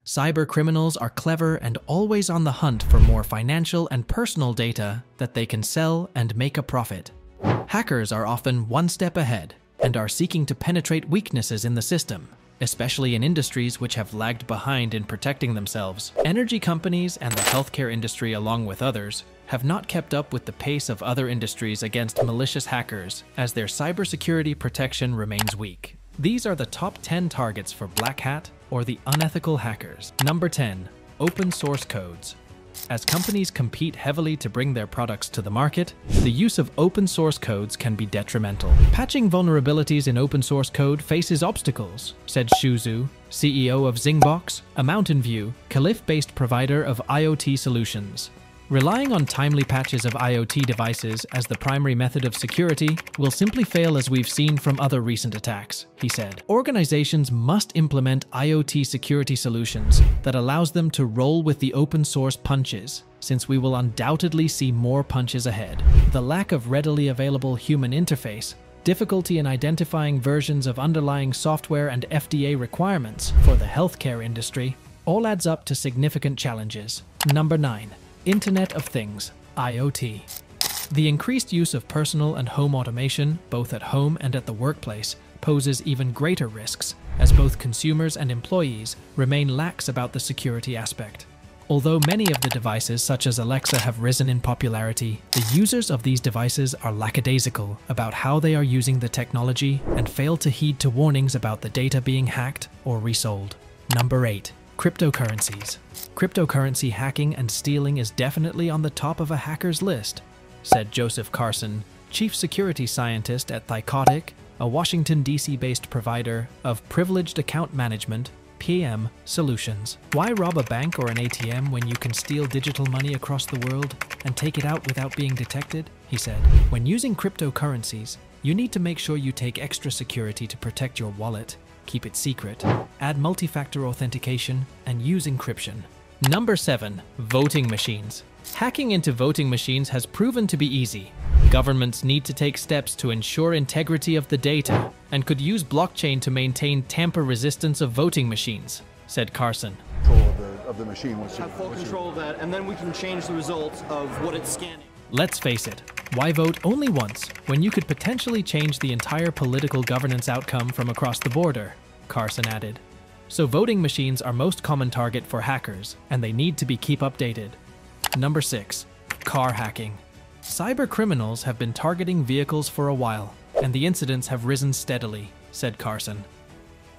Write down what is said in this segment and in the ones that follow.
Cyber criminals are clever and always on the hunt for more financial and personal data that they can sell and make a profit. Hackers are often one step ahead and are seeking to penetrate weaknesses in the system, especially in industries which have lagged behind in protecting themselves. Energy companies and the healthcare industry, along with others, have not kept up with the pace of other industries against malicious hackers, as their cybersecurity protection remains weak. These are the top 10 targets for black hat or the unethical hackers. Number 10. Open source codes. As companies compete heavily to bring their products to the market, the use of open source codes can be detrimental. Patching vulnerabilities in open source code faces obstacles, said Xu Zhu, CEO of Zingbox, a Mountain View, Caliph-based provider of IoT solutions. Relying on timely patches of IoT devices as the primary method of security will simply fail, as we've seen from other recent attacks, he said. Organizations must implement IoT security solutions that allows them to roll with the open source punches, since we will undoubtedly see more punches ahead. The lack of readily available human interface, difficulty in identifying versions of underlying software, and FDA requirements for the healthcare industry all adds up to significant challenges. Number 9. Internet of Things, IoT. The increased use of personal and home automation, both at home and at the workplace, poses even greater risks, as both consumers and employees remain lax about the security aspect. Although many of the devices, such as Alexa, have risen in popularity, the users of these devices are lackadaisical about how they are using the technology and fail to heed to warnings about the data being hacked or resold. Number 8. Cryptocurrencies. Cryptocurrency hacking and stealing is definitely on the top of a hacker's list, said Joseph Carson, chief security scientist at Thycotic, a Washington, D.C.-based provider of privileged account management (PM) solutions. Why rob a bank or an ATM when you can steal digital money across the world and take it out without being detected? He said. When using cryptocurrencies, you need to make sure you take extra security to protect your wallet, keep it secret, add multi-factor authentication, and use encryption. Number 7. Voting machines. Hacking into voting machines has proven to be easy. Governments need to take steps to ensure integrity of the data and could use blockchain to maintain tamper resistance of voting machines, said Carson. Of the machine once you have full control of that, and then we can change the results of what it's scanning. Let's face it, why vote only once when you could potentially change the entire political governance outcome from across the border? Carson added. So voting machines are most common target for hackers, and they need to be keep updated. Number 6. Car hacking. Cyber criminals have been targeting vehicles for a while, and the incidents have risen steadily, said Carson.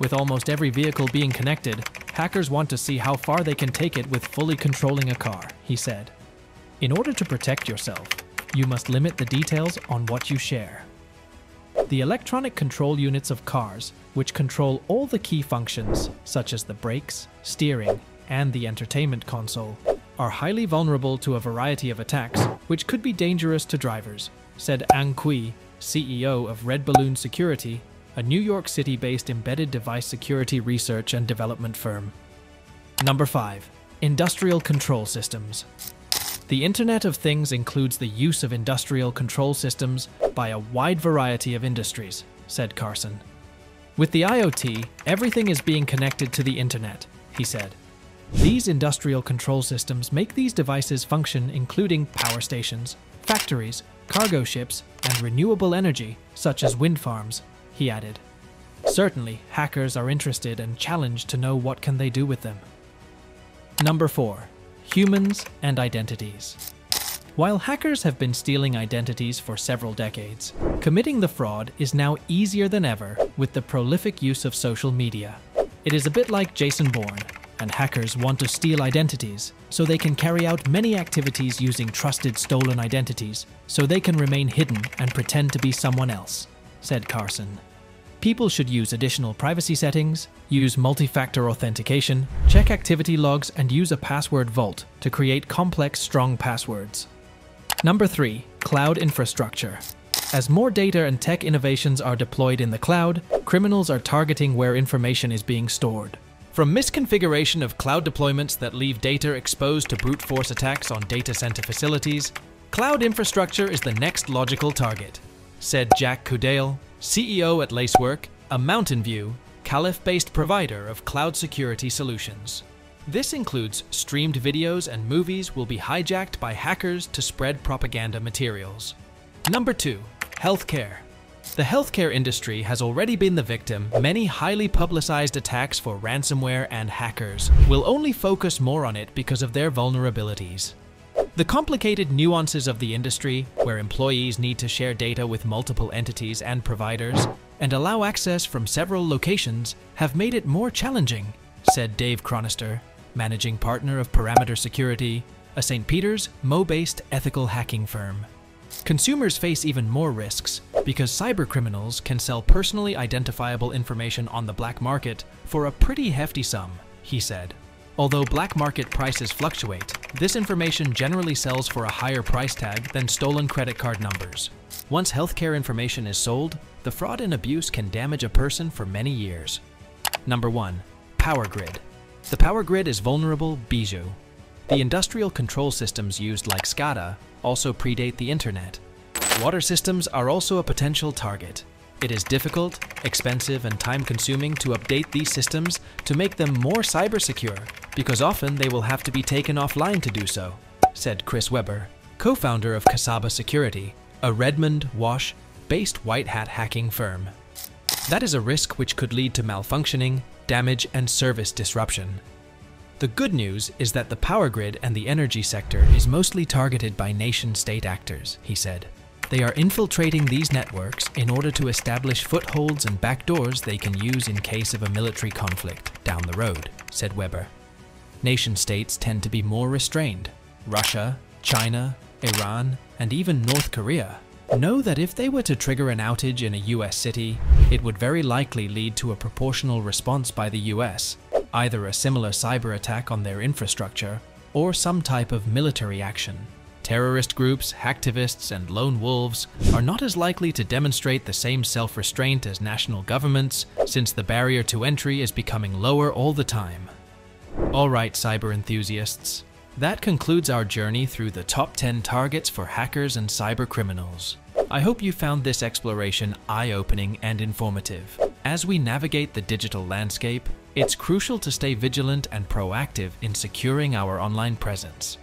With almost every vehicle being connected, hackers want to see how far they can take it with fully controlling a car, he said. In order to protect yourself, you must limit the details on what you share. The electronic control units of cars, which control all the key functions, such as the brakes, steering, and the entertainment console, are highly vulnerable to a variety of attacks, which could be dangerous to drivers, said Ang Kui, CEO of Red Balloon Security, a New York City-based embedded device security research and development firm. Number 5. Industrial control systems. The Internet of Things includes the use of industrial control systems by a wide variety of industries, said Carson. With the IoT, everything is being connected to the Internet, he said. These industrial control systems make these devices function, including power stations, factories, cargo ships, and renewable energy, such as wind farms, he added. Certainly, hackers are interested and challenged to know what can they do with them. Number 4. Humans and identities. While hackers have been stealing identities for several decades, committing the fraud is now easier than ever with the prolific use of social media. It is a bit like Jason Bourne, and hackers want to steal identities so they can carry out many activities using trusted stolen identities so they can remain hidden and pretend to be someone else, said Carson. People should use additional privacy settings, use multi-factor authentication, check activity logs, and use a password vault to create complex, strong passwords. Number 3. Cloud infrastructure. As more data and tech innovations are deployed in the cloud, criminals are targeting where information is being stored. From misconfiguration of cloud deployments that leave data exposed to brute force attacks on data center facilities, cloud infrastructure is the next logical target, said Jack Kudale, CEO at Lacework, a Mountain View, Caliph-based provider of cloud security solutions. This includes streamed videos and movies will be hijacked by hackers to spread propaganda materials. Number 2. Healthcare. The healthcare industry has already been the victim of many highly publicized attacks for ransomware, and hackers will only focus more on it because of their vulnerabilities. The complicated nuances of the industry, where employees need to share data with multiple entities and providers and allow access from several locations, have made it more challenging, said Dave Chronister, managing partner of Parameter Security, a St. Peter's, Mo-based ethical hacking firm. Consumers face even more risks because cybercriminals can sell personally identifiable information on the black market for a pretty hefty sum, he said. Although black market prices fluctuate, this information generally sells for a higher price tag than stolen credit card numbers. Once healthcare information is sold, the fraud and abuse can damage a person for many years. Number 1. Power grid. The power grid is vulnerable bijou. The industrial control systems used like SCADA also predate the internet. Water systems are also a potential target. It is difficult, expensive, and time-consuming to update these systems to make them more cyber-secure, because often they will have to be taken offline to do so, said Chris Weber, co-founder of Cybersecurity, a Redmond, Wash-based white hat hacking firm. That is a risk which could lead to malfunctioning, damage, and service disruption. The good news is that the power grid and the energy sector is mostly targeted by nation-state actors, he said. They are infiltrating these networks in order to establish footholds and backdoors they can use in case of a military conflict down the road, said Weber. Nation-states tend to be more restrained. Russia, China, Iran, and even North Korea know that if they were to trigger an outage in a US city, it would very likely lead to a proportional response by the US, either a similar cyber attack on their infrastructure or some type of military action. Terrorist groups, hacktivists, and lone wolves are not as likely to demonstrate the same self-restraint as national governments, since the barrier to entry is becoming lower all the time. Alright, cyber enthusiasts, that concludes our journey through the top 10 targets for hackers and cyber criminals. I hope you found this exploration eye-opening and informative. As we navigate the digital landscape, it's crucial to stay vigilant and proactive in securing our online presence.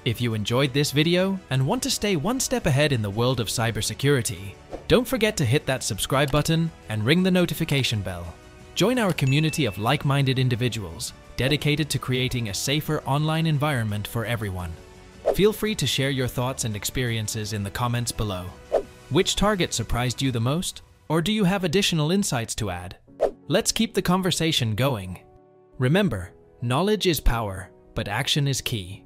If you enjoyed this video and want to stay one step ahead in the world of cybersecurity, don't forget to hit that subscribe button and ring the notification bell. Join our community of like-minded individuals dedicated to creating a safer online environment for everyone. Feel free to share your thoughts and experiences in the comments below. Which target surprised you the most, or do you have additional insights to add? Let's keep the conversation going. Remember, knowledge is power, but action is key.